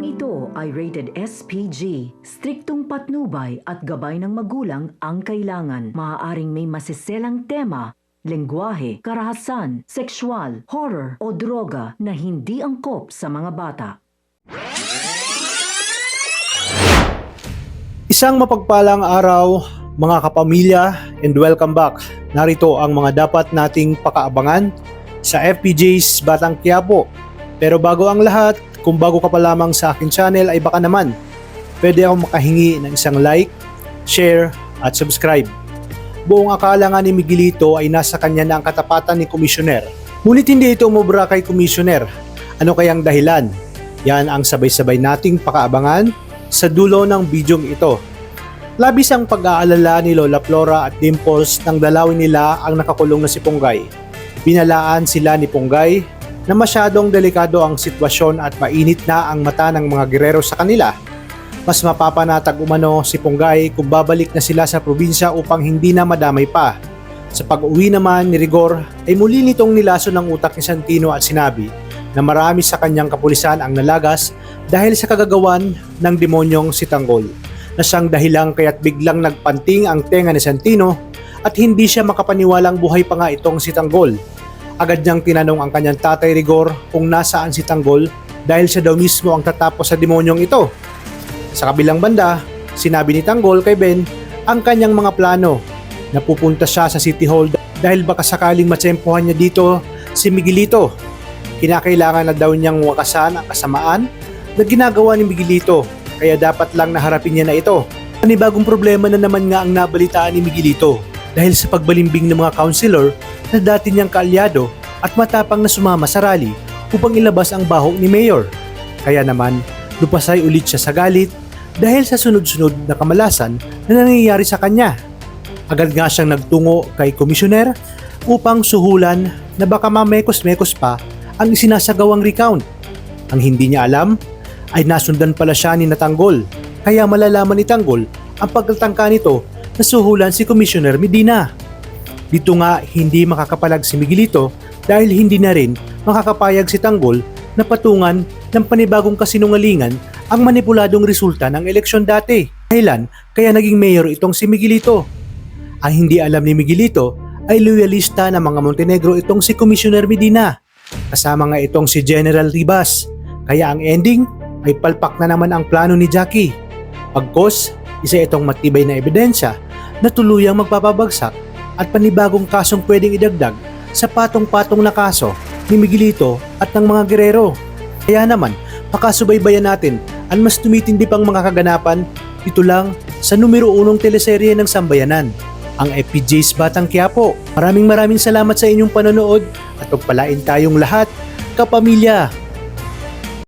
Programang ito ay rated SPG. Striktong patnubay at gabay ng magulang ang kailangan. Maaaring may masiselang tema, lengguwahe, karahasan, sexual, horror o droga na hindi angkop sa mga bata. Isang mapagpalang araw, mga kapamilya, and welcome back. Narito ang mga dapat nating pakaabangan sa FPJ's Batang Quiapo. Pero bago ang lahat, kung bago ka pa lamang sa akin channel ay baka naman pwede akong makahingi ng isang like, share at subscribe. Buong akala nga ni Miguelito ay nasa kanya na ang katapatan ni Komisyoner. Ngunit hindi ito umubra kay Komisyoner. Ano kayang dahilan? Yan ang sabay-sabay nating pakaabangan sa dulo ng bidyong ito. Labis ang pag-aalala ni Lola Flora at Dimples nang dalawin nila ang nakakulong na si Ponggay. Binalaan sila ni Ponggay na masyadong delikado ang sitwasyon at mainit na ang mata ng mga gerero sa kanila. Mas mapapanatag umano si Ponggay kung babalik na sila sa probinsya upang hindi na madamay pa. Sa pag-uwi naman ni Rigor ay muli nitong nilaso ng utak ni Santino at sinabi na marami sa kanyang kapulisan ang nalagas dahil sa kagagawan ng demonyong si Tanggol, na siyang dahilan kaya't biglang nagpanting ang tenga ni Santino at hindi siya makapaniwalang buhay pa nga itong si Tanggol. Agad niyang tinanong ang kanyang tatay Rigor kung nasaan si Tanggol dahil siya daw mismo ang tatapos sa demonyong ito. Sa kabilang banda, sinabi ni Tanggol kay Ben ang kanyang mga plano na pupunta siya sa City Hall dahil baka sakaling matsempohan niya dito si Miguelito. Kinakailangan na daw niyang wakasan ang kasamaan na ginagawa ni Miguelito, kaya dapat lang naharapin niya na ito. Panibagong problema na naman nga ang nabalitaan ni Miguelito dahil sa pagbalimbing ng mga councilor na dati niyang kaalyado at matapang na sumama sa rally upang ilabas ang baho ni Mayor. Kaya naman, lupasay ulit siya sa galit dahil sa sunod-sunod na kamalasan na nangyayari sa kanya. Agad nga siyang nagtungo kay Komisyoner upang suhulan na baka mamekos-mekos pa ang isinasagawang recount. Ang hindi niya alam ay nasundan pala siya ni Tanggol, kaya malalaman ni Tanggol ang pagtatangka nito na suhulan si Komisyoner Medina. Dito nga hindi makakapalag si Miguelito dahil hindi na rin makakapayag si Tanggol na patungan ng panibagong kasinungalingan ang manipuladong resulta ng eleksyon dati. Dahilan kaya naging mayor itong si Miguelito. Ang hindi alam ni Miguelito ay loyalista ng mga Montenegro itong si Komisyoner Medina. Kasama nga itong si General Ribas. Kaya ang ending ay palpak na naman ang plano ni Jackie. Pagkos, isa itong matibay na ebidensya na tuluyang magpapabagsak at panibagong kasong pwedeng idagdag sa patong-patong na kaso ni Miguelito at ng mga gerero. Kaya naman, pakasubaybayan natin ang mas tumitindi pang mga kaganapan dito lang sa numero 1 teleserye ng Sambayanan, ang FPJ's Batang Quiapo. Maraming salamat sa inyong panonood at pagpalain tayong lahat, kapamilya!